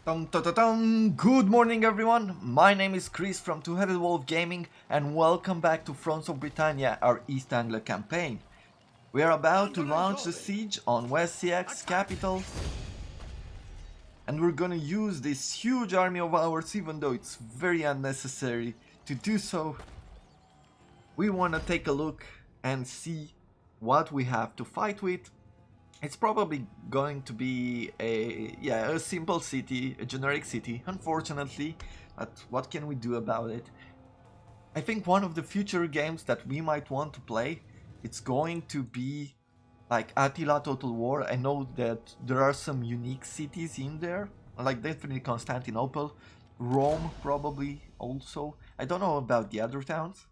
Dum, dum, dum, dum. Good morning everyone, my name is Chris from Two-Headed Wolf Gaming and welcome back to Fronts of Britannia, our East Engle campaign. We are about to launch the siege on West CX capital and we're gonna use this huge army of ours even though it's very unnecessary to do so. We wanna take a look and see what we have to fight with. It's probably going to be a simple city, a generic city, unfortunately, but what can we do about it? I think one of the future games that we might want to play, it's going to be like Attila Total War. I know that there are some unique cities in there, like definitely Constantinople, Rome probably also. I don't know about the other towns.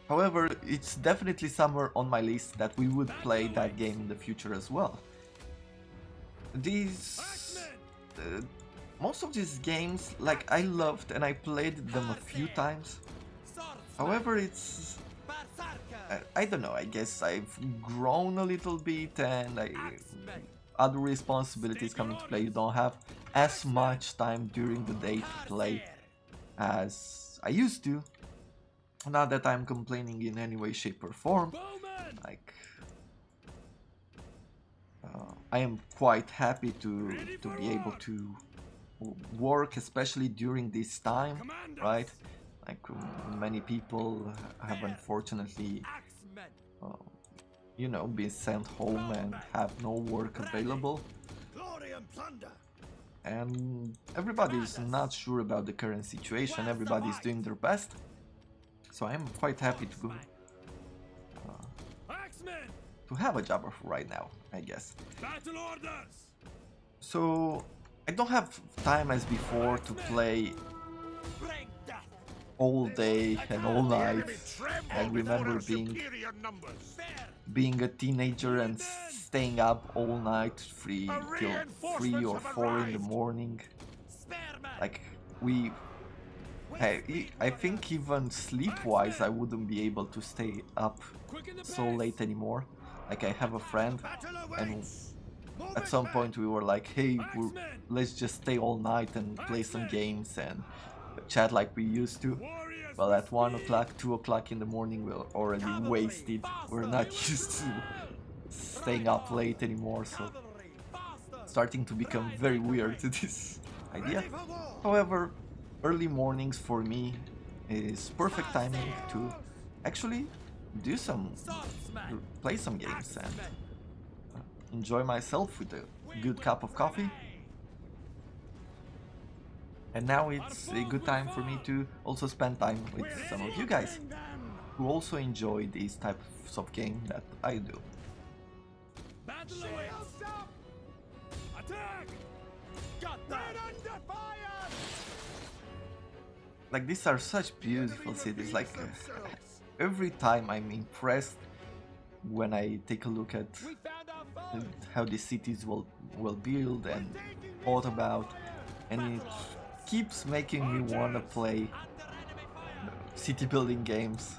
However, it's definitely somewhere on my list that we would play that game in the future as well. Most of these games, like I loved and I played them a few times. However, I don't know, I guess I've grown a little bit and other responsibilities come into play. You don't have as much time during the day to play as I used to. Not that I'm complaining in any way, shape or form, like I am quite happy to be able to work, especially during this time, right? Like many people have unfortunately, been sent home and have no work available. And everybody's not sure about the current situation, everybody's doing their best. So I am quite happy to have a job right now, I guess. So I don't have time as before to play all day and all night. I remember being a teenager and staying up all night till 3 or 4 in the morning. Like I think even sleep-wise I wouldn't be able to stay up so late anymore. Like I have a friend and at some point we were like, hey, let's just stay all night and play some games and chat like we used to. Well, at 1 o'clock, 2 o'clock in the morning we're already wasted. We're not used to staying up late anymore, so starting to become very weird to this idea. However, early mornings for me is perfect timing to actually play some games and enjoy myself with a good cup of coffee. And now it's a good time for me to also spend time with some of you guys who also enjoy these types of game that I do. Like these are such beautiful cities, like every time I'm impressed when I take a look at how these cities will build and thought about, and it keeps making me want to play city building games.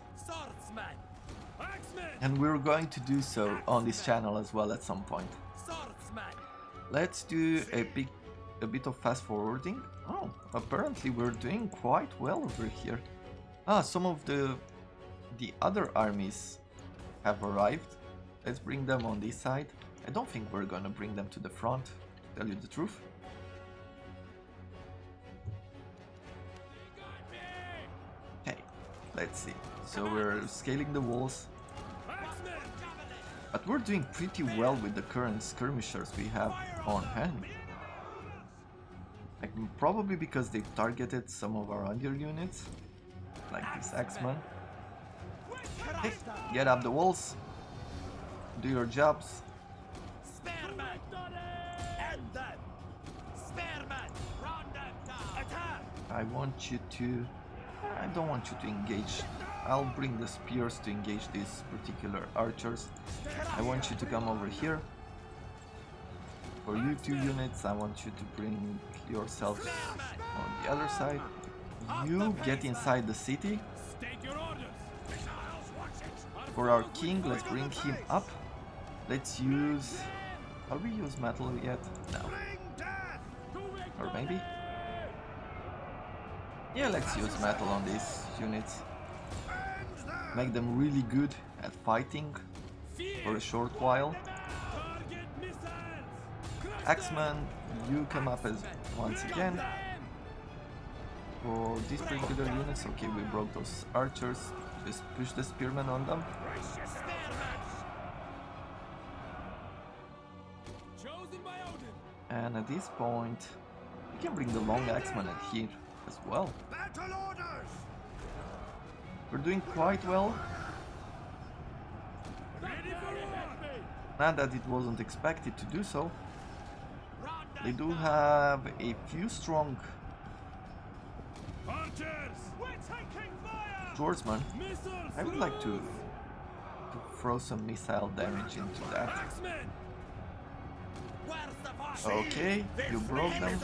And we're going to do so on this channel as well at some point. Let's do a bit of fast forwarding. Oh, apparently we're doing quite well over here. Some of the other armies have arrived. Let's bring them on this side. I don't think we're gonna bring them to the front, to tell you the truth. Okay, let's see. So we're scaling the walls. But we're doing pretty well with the current skirmishers we have on hand. Like, probably because they've targeted some of our under units, like this Axeman. Hey, get up the walls, do your jobs. I don't want you to engage. I'll bring the spears to engage these particular archers. I want you to come over here. For you two units, I want you to bring yourselves on the other side. You get inside the city. For our king, let's bring him up. Let's use... Have we used metal yet? No. Or maybe? Yeah, let's use metal on these units. Make them really good at fighting for a short while. Axeman, you come up as once again. For these particular units, okay, we broke those archers. Just push the spearmen on them. And at this point, we can bring the long axeman in here as well. We're doing quite well. Not that it wasn't expected to do so. They do have a few strong swordsmen. I would like to throw some missile damage into that. Okay, you broke them.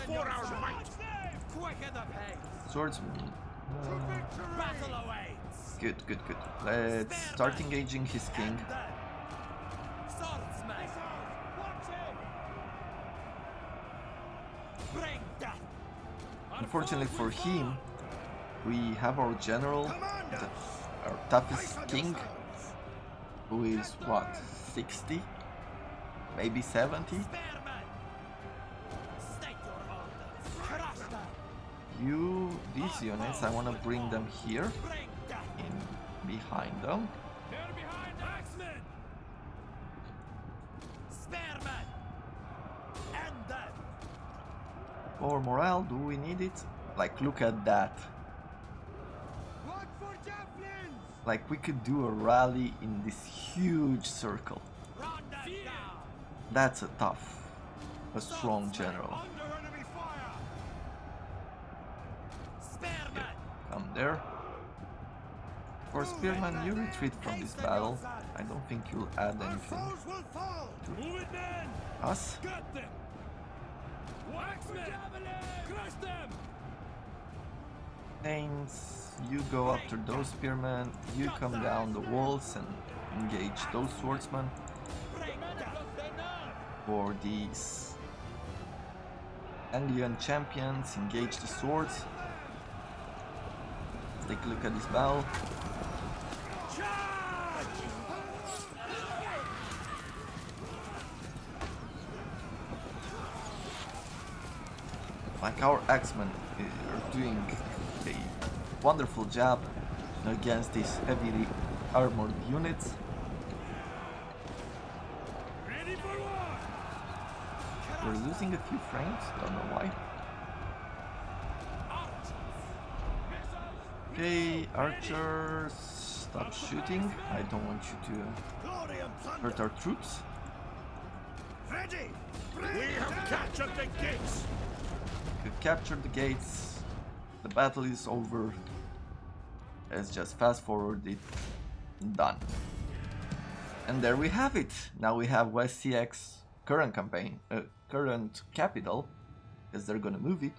Swordsman. Good, good, good. Let's start engaging his king. Unfortunately for him, we have our general, our toughest king, who is what, 60? Maybe 70? These units, I want to bring them here, in behind them. For morale, do we need it? Like, look at that. Like, we could do a rally in this huge circle. That's a tough, a strong general. Yeah, come there. For Spearman, you retreat from this battle. I don't think you'll add anything to us. Thames, you go after those spearmen, you come down the walls and engage those swordsmen. For these Anglian champions, engage the swords. Take a look at this battle. Like, our axemen are doing a wonderful job against these heavily armored units. We're losing a few frames, don't know why. Okay, archers, stop shooting. I don't want you to hurt our troops. We have captured the gates. We captured the gates. The battle is over. Let's just fast forward it. Done. And there we have it. Now we have West CX current campaign, current capital, because they're gonna move it.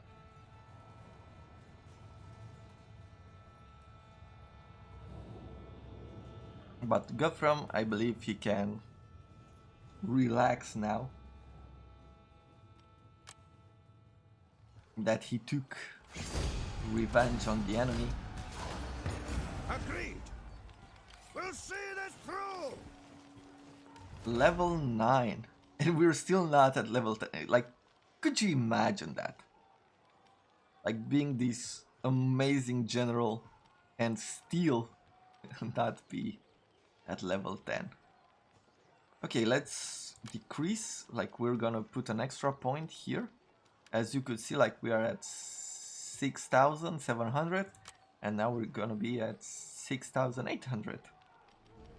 But Guthrum, I believe he can relax now that he took revenge on the enemy. Agreed. We'll see this through. Level 9, and we're still not at level 10. Like, could you imagine that? Like, being this amazing general and still not be at level 10. Okay, let's decrease. Like, we're gonna put an extra point here. As you could see, like, we are at 6,700, and now we're gonna be at 6,800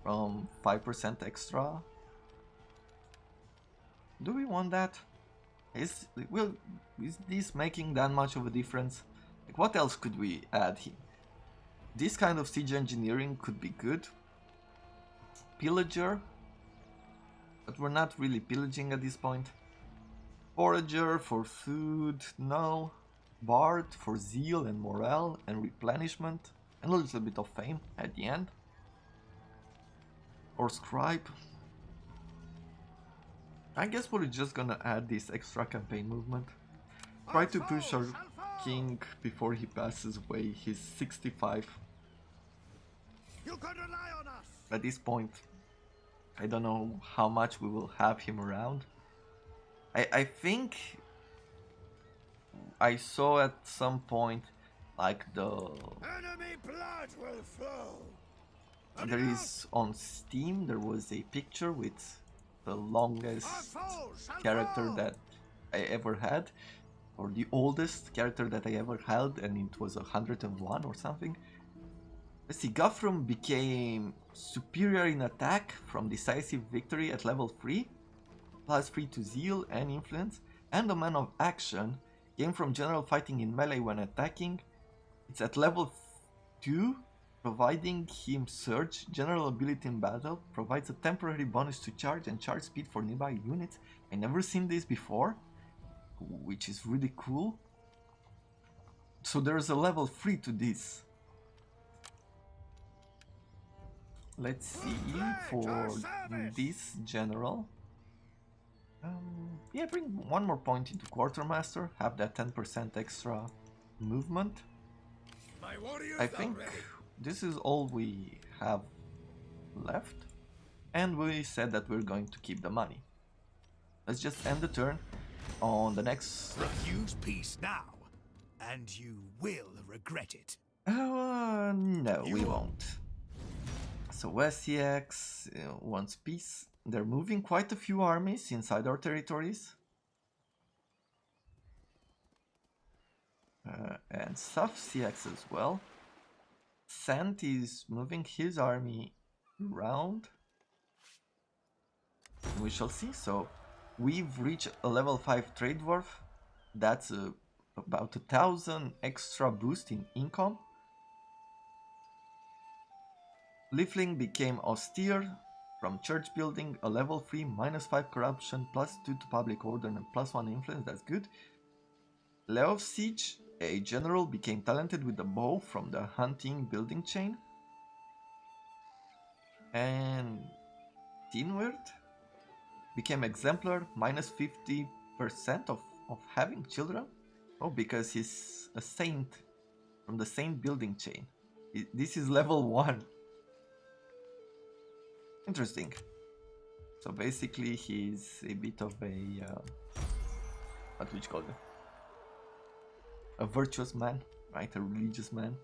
from 5% extra. Do we want that? Is this making that much of a difference? Like, what else could we add here? This kind of siege engineering could be good. Pillager, but we're not really pillaging at this point. Forager for food, no. Bard for zeal and morale and replenishment, and a little bit of fame at the end. Or scribe. I guess we're just gonna add this extra campaign movement. Try to push our king before he passes away. He's 65. You can rely on us. At this point, I don't know how much we will have him around. I think I saw at some point like Enemy blood will flow. there is on Steam there was a picture with the longest character that I ever had, or the oldest character that I ever held, and it was 101 or something. Let's see, Guthrum became superior in attack from decisive victory at level 3, plus 3 to zeal and influence, and the man of action gained from general fighting in melee when attacking. It's at level 2, providing him surge, general ability in battle, provides a temporary bonus to charge and charge speed for nearby units. I never seen this before, which is really cool. So there's a level 3 to this. Let's see for this general. Yeah, bring one more point into Quartermaster, have that 10% extra movement. I think this is all we have left, and we said that we're going to keep the money. Let's just end the turn on the next... Refuse peace now, and you will regret it. No, we won't. So SCX wants peace. They're moving quite a few armies inside our territories. And South CX as well. Sant is moving his army around. We shall see. So we've reached a level 5 trade dwarf. That's about 1,000 extra boost in income. Leafling became austere from church building, a level 3, -5 corruption, +2 to public order and +1 influence, that's good. Leo of Siege, a general, became talented with the bow from the hunting building chain. And Tinward became exemplar, -50% of having children. Oh, because he's a saint from the saint building chain. This is level 1. Interesting. So basically he's a bit of a what would you call it? A virtuous man, right? A religious man.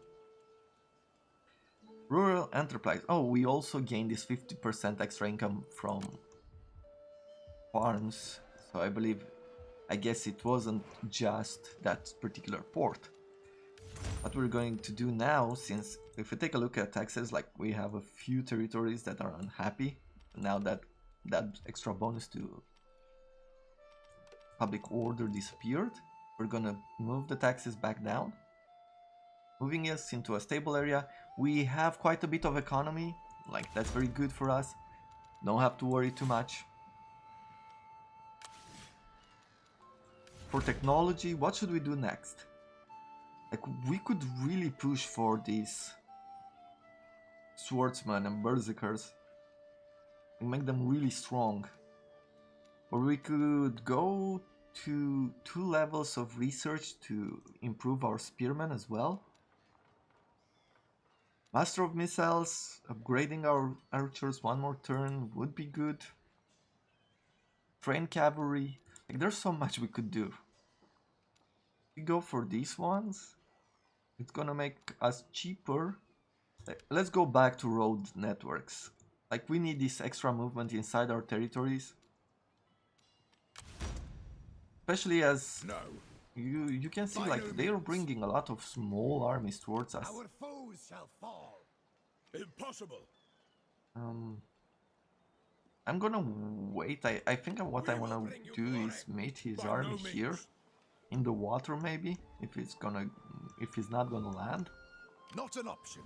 Rural enterprise. Oh, we also gained this 50% extra income from farms. So I guess it wasn't just that particular port. What we're going to do now, since if we take a look at taxes, like we have a few territories that are unhappy now that that extra bonus to public order disappeared, we're gonna move the taxes back down, moving us into a stable area. We have quite a bit of economy, like that's very good for us. Don't have to worry too much. For technology, what should we do next? Like, we could really push for these swordsmen and berserkers and make them really strong. Or we could go to 2 levels of research to improve our spearmen as well. Master of Missiles, upgrading our archers 1 more turn would be good. Train cavalry, like there's so much we could do. We go for these ones. It's gonna make us cheaper. Let's go back to road networks. Like, we need this extra movement inside our territories. Especially as you can see, like, they are bringing a lot of small armies towards us. Our foes shall fall. Impossible. I'm gonna wait. I think what I wanna do is mate his army here. In the water, maybe, if he's not gonna land. Not an option.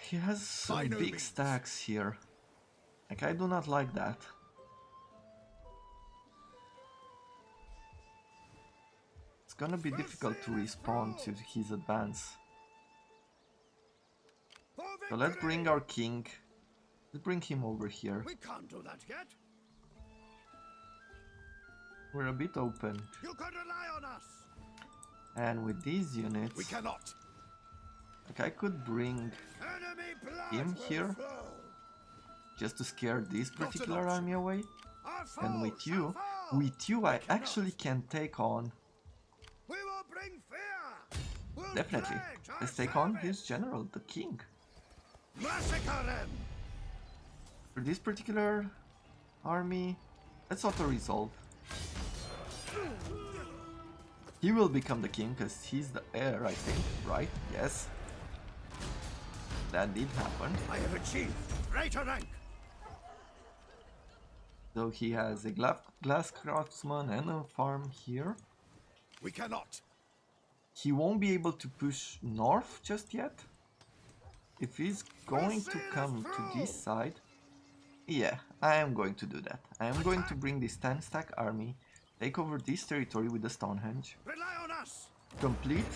He has some big stacks here. Like, I do not like that. It's gonna be difficult to respond to his advance. So let's bring our king. Let's bring him over here. We can't do that yet. we're a bit open. You can rely on us. And with these units, We cannot. like I could bring Enemy blood him will here flow. just to scare this Not an particular option. army away. Our And foe with shall fall. I We cannot. actually can take on, We will bring fear. We'll definitely, pledge our let's take on his service. general, the king. Massacre them. For this particular army, let's auto-resolve. He will become the king because he's the heir, I think, right? Yes. That did happen. I have achieved greater rank. So he has a glass craftsman and a farm here. We cannot. He won't be able to push north just yet. If he's going to come to this side, yeah, I am going to do that. I am going to bring this 10-stack army, take over this territory with the Stonehenge, Rely on us. complete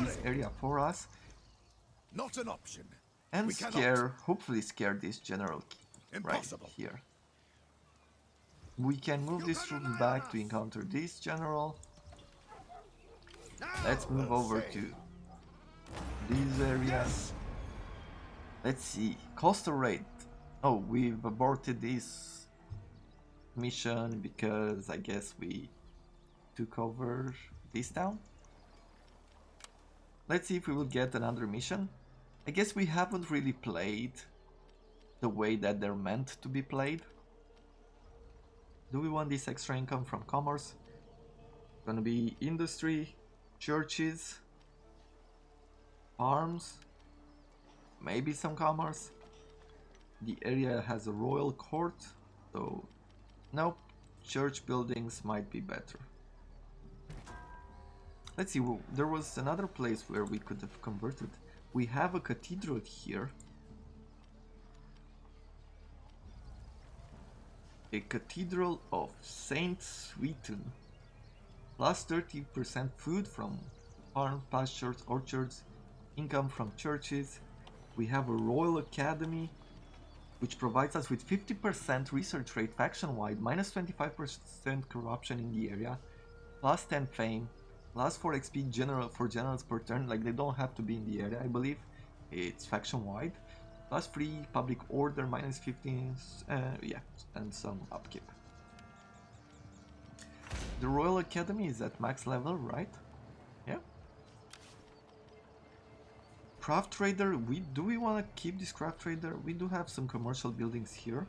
this area for us, Not an option. and We cannot. hopefully scare this general right Impossible. here. We can move this troops back to encounter this general. Now Let's move we'll over see. to these areas. Let's see, coastal raid. Oh, we've aborted this mission because I guess we took over this town. Let's see if we will get another mission. I guess we haven't really played the way that they're meant to be played. Do we want this extra income from commerce? Gonna be industry, churches, farms, maybe some commerce. The area has a royal court, so nope, church buildings might be better. Let's see, there was another place where we could have converted. We have a cathedral here. A cathedral of Saint Sweden. Plus 30% food from farms, pastures, orchards, income from churches. We have a royal academy, which provides us with 50% research rate faction-wide, minus 25% corruption in the area, plus 10 fame, plus 4 XP for generals per turn, like they don't have to be in the area, I believe. It's faction-wide, plus 3 public order, minus 15, yeah, and some upkeep. The Royal Academy is at max level, right? Yeah. Craft trader, do we want to keep this craft trader? We do have some commercial buildings here.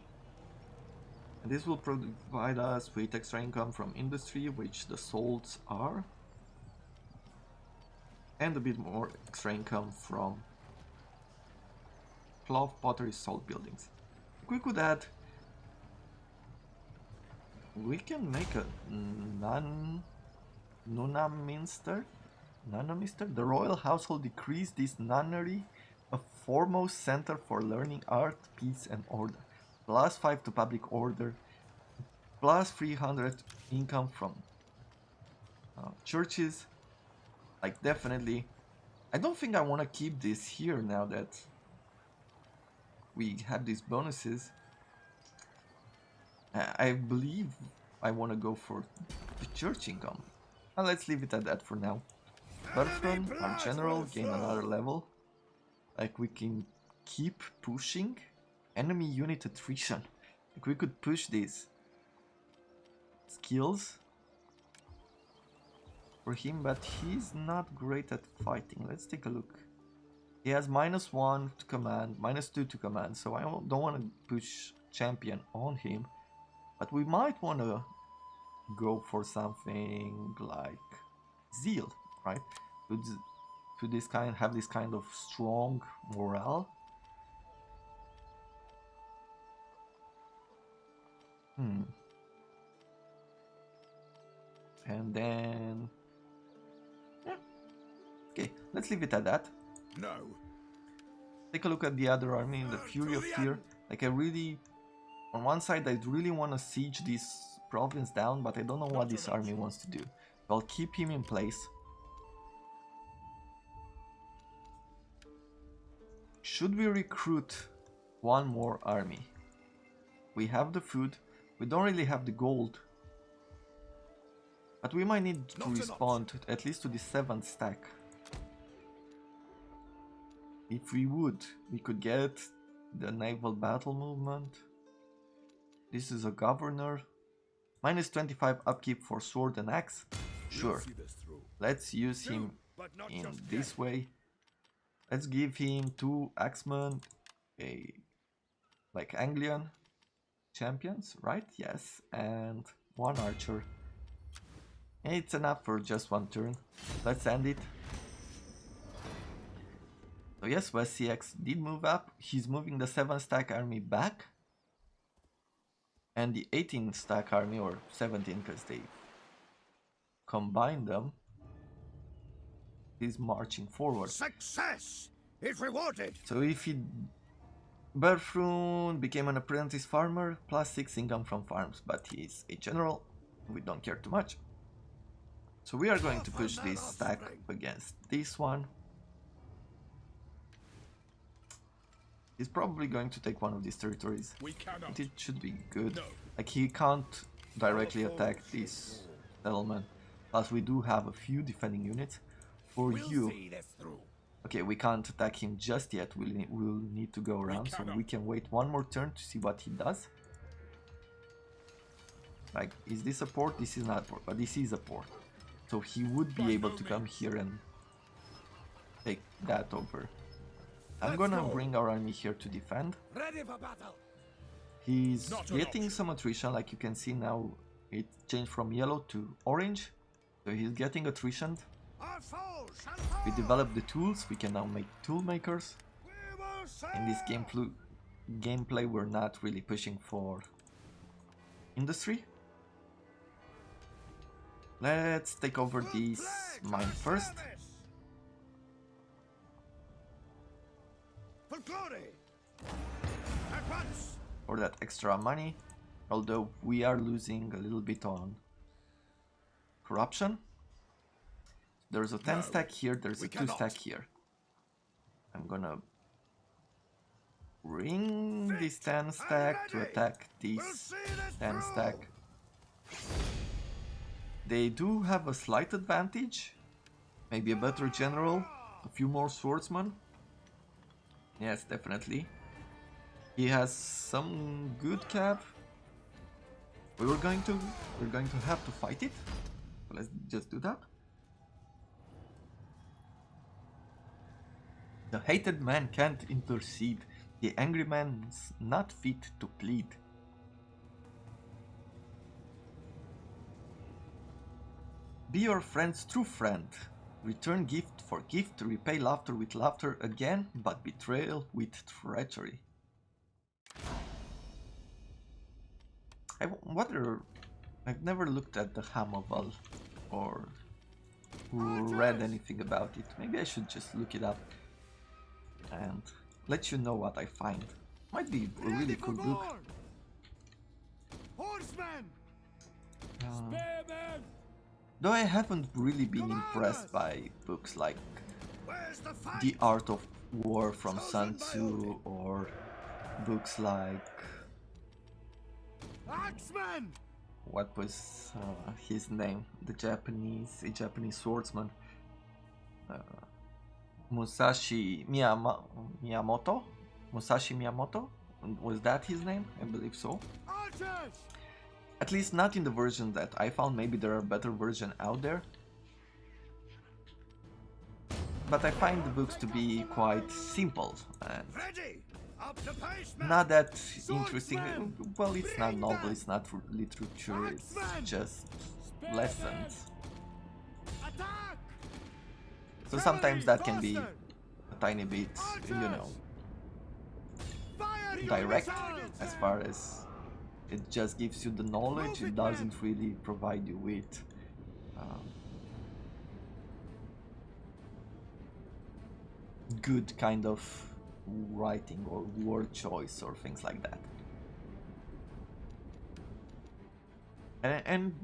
And this will provide us with extra income from industry, which the salts are. And a bit more extra income from cloth, pottery, salt buildings. We could add... We can make a Nunnaminster? The royal household decrees this nunnery a foremost center for learning art, peace and order. Plus 5 to public order. Plus 300 income from churches. Like definitely. I don't think I want to keep this here now that we have these bonuses. I believe I want to go for the church income. Let's leave it at that for now. Bertrand, our general, gain another level. Like we can keep pushing. Enemy unit attrition. Like we could push these skills for him, but he's not great at fighting. Let's take a look. He has -1 to command, -2 to command, so I don't want to push champion on him. But we might want to go for something like zeal, right? To this kind, have this kind of strong morale. And then, yeah. Okay, let's leave it at that. No. Take a look at the other army in the Fury of Fear. Like I really, on one side, I really want to siege this province down, but I don't know what this army wants to do. So I'll keep him in place. Should we recruit one more army? We have the food, we don't really have the gold. But we might need to respond at least to the 7th stack. If we would, we could get the naval battle movement. This is a governor. Minus 25 upkeep for sword and axe. Sure. Let's use him in this way. Let's give him 2 axemen, a like Anglian champions, right? Yes, and 1 archer. It's enough for just 1 turn. Let's end it. So yes, West CX did move up. He's moving the 7 stack army back. And the 18 stack army, or 17 because they combined them, is marching forward. Success is rewarded. So if he Berfrun became an apprentice farmer, plus 6 income from farms, but he's a general, we don't care too much. So we are going to push this stack against this one. He's probably going to take one of these territories. But it should be good. Like, he can't directly attack this settlement. Plus we do have a few defending units. For you, okay, we can't attack him just yet. We'll need to go around, so we can wait 1 more turn to see what he does. Like, is this a port? This is not a port, but this is a port. So he would be able to come here and take that over. I'm gonna bring our army here to defend. He's getting some attrition, like you can see now. It changed from yellow to orange, so he's getting attrition. We developed the tools, we can now make tool makers. In this gameplay we're not really pushing for industry. Let's take over this mine first. For that extra money, although we are losing a little bit on corruption. There's a 10 stack here, there's a 2 stack here. I'm gonna bring this 10 stack to attack this 10 stack. They do have a slight advantage, maybe a better general, a few more swordsmen. Yes, definitely. He has some good cap. We're going to have to fight it. So let's just do that. The hated man can't intercede. The angry man's not fit to plead. Be your friend's true friend. Return gift for gift, repay laughter with laughter again, but betrayal with treachery. I wonder, I've never looked at the Hamoval or read anything about it. Maybe I should just look it up and let you know what I find. Might be a really cool book. Though I haven't really been impressed by books like The Art of War from Sun Tzu, or books like what was his name? A Japanese swordsman, Musashi Miyamoto. Musashi Miyamoto, was that his name? I believe so. At least not in the version that I found. Maybe there are better versions out there. But I find the books to be quite simple and not that interesting. Well, it's not novel, it's not literature, it's just lessons. So sometimes that can be a tiny bit, you know, direct as far as it just gives you the knowledge. It doesn't really provide you with good kind of writing or word choice or things like that. And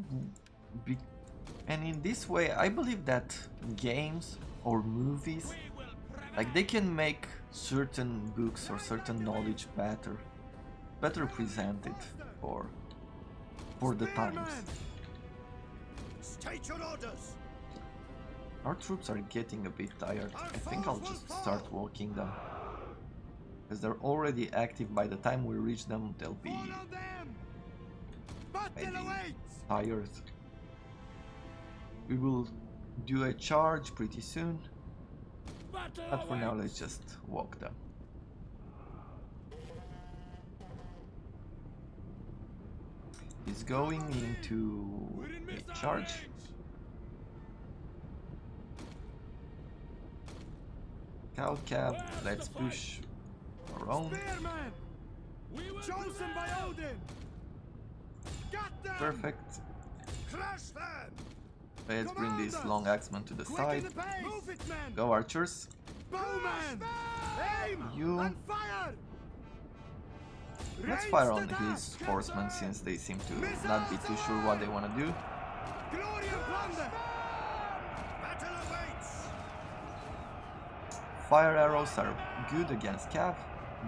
in this way, I believe that games or movies, like, they can make certain books or certain knowledge better presented for the times. State your orders. Our troops are getting a bit tired. I think I'll just start walking them. Because they're already active. By the time we reach them, they'll be maybe tired. We will do a charge pretty soon. But for now, let's just walk them. He's going into a charge. Cow cab, let's push our own. Chosen by Odin. Got them. Perfect. Crush them. Let's bring this long axeman to the side. Move it, men. Go archers. Bowman. Aim. You. And fire. Let's fire on his horsemen since they seem to not be too sure what they want to do. Glory and plunder. Battle awaits. Fire arrows are good against cav,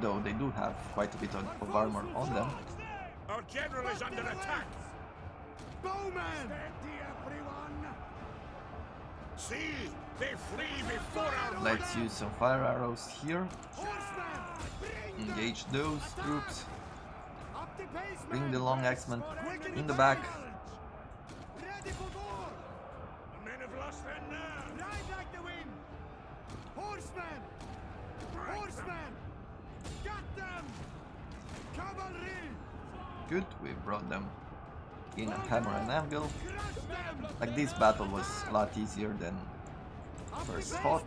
though they do have quite a bit of armor on them. Our general is under attack. Bowman. Steady, everyone. See, they flee before our. Let's use some fire arrows here. Horsemen. Engage those troops. Up the pace, Bring men. the long axeman in the back. Ready for war. The men have lost their nerve. Ride like the wind. Horsemen. Horsemen. Got them. Cavalry. Good, we brought them in a hammer and anvil. Crush them. Like this battle was a lot easier than first fought.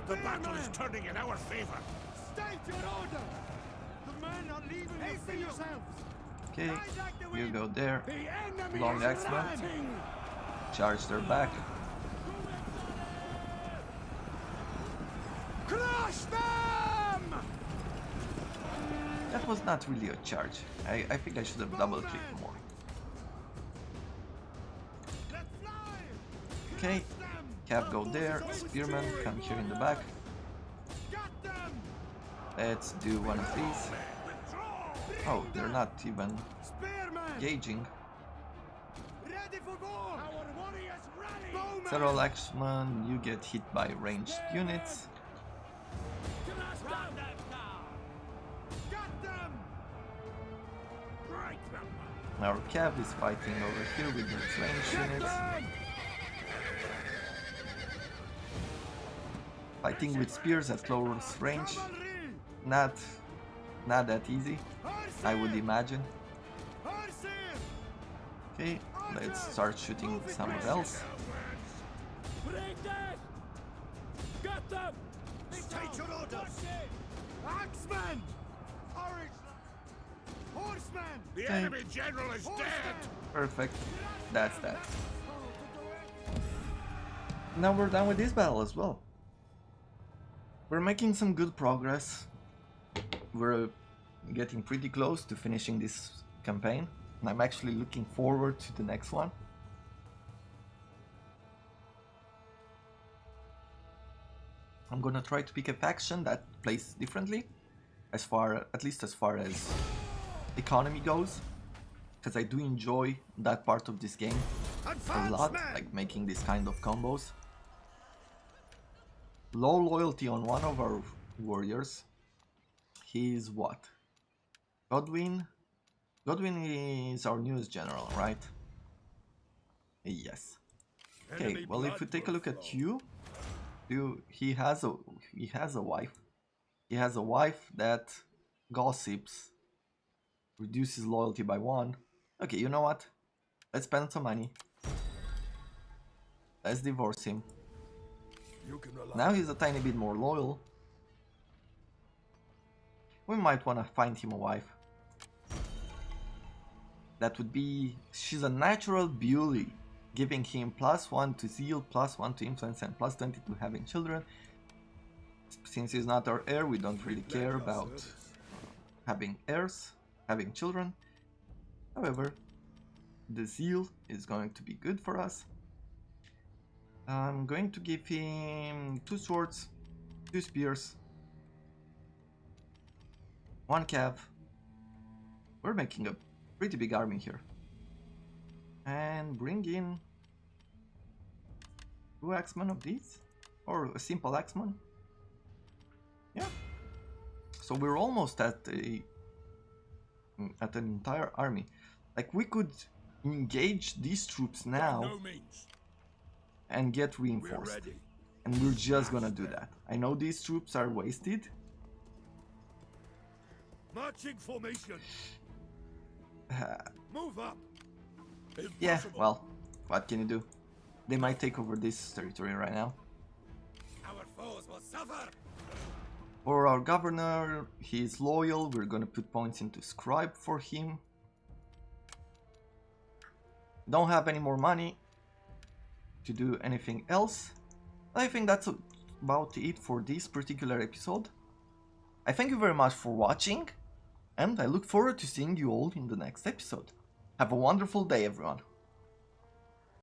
The battle is turning in our favor. State your order. The men are leaving. Hasten yourselves. Okay, you go there. The enemy Long is axeman. landing. Charge their back. Crush them. That was not really a charge. I think I should have double clicked more. Let's fly. Okay, Cav go there, Spearman come here in the back. Got them. Let's do one of these. Oh, they're not even Spearman. engaging. Ready for war. Our warriors rally. Bowman. Several axemen, you get hit by ranged units. Got them. Break them. Our Cav is fighting over here with its ranged units. Fighting with spears at close range. Not that easy, I would imagine. Okay, let's start shooting somewhere else. Got them. State your orders. Axeman. Horseman. The Okay. enemy general is dead. Perfect, that's that. Now we're done with this battle as well. We're making some good progress. We're getting pretty close to finishing this campaign, and I'm actually looking forward to the next one. I'm gonna try to pick a faction that plays differently, at least as far as economy goes, because I do enjoy that part of this game a lot, like making this kind of combos. Low loyalty on one of our warriors. He's what? Godwin? Godwin is our newest general, right? Yes. Okay, well, if we take a look at you, he has a wife. He has a wife that gossips, reduces loyalty by 1. Okay, you know what? Let's spend some money. Let's divorce him. Now he's a tiny bit more loyal. We might want to find him a wife. That would be... she's a natural beauty, giving him +1 to zeal, +1 to influence, and +20 to having children. Since he's not our heir, we don't really care about having heirs, having children. However, the zeal is going to be good for us. I'm going to give him 2 swords, 2 spears, 1 cav. We're making a pretty big army here. And bring in 2 axemen of these? Or a simple axeman? Yeah. So we're almost at an entire army. Like, we could engage these troops now No means. and get We're reinforced. ready. And we're just gonna do that. I know these troops are wasted. Marching formation. Move up. Yeah, Impossible. well, what can you do? They might take over this territory right now. Our foes will suffer. For our governor, he is loyal. We're gonna put points into scribe for him. Don't have any more money to do anything else. I think that's about it for this particular episode. I thank you very much for watching, and I look forward to seeing you all in the next episode. Have a wonderful day, everyone.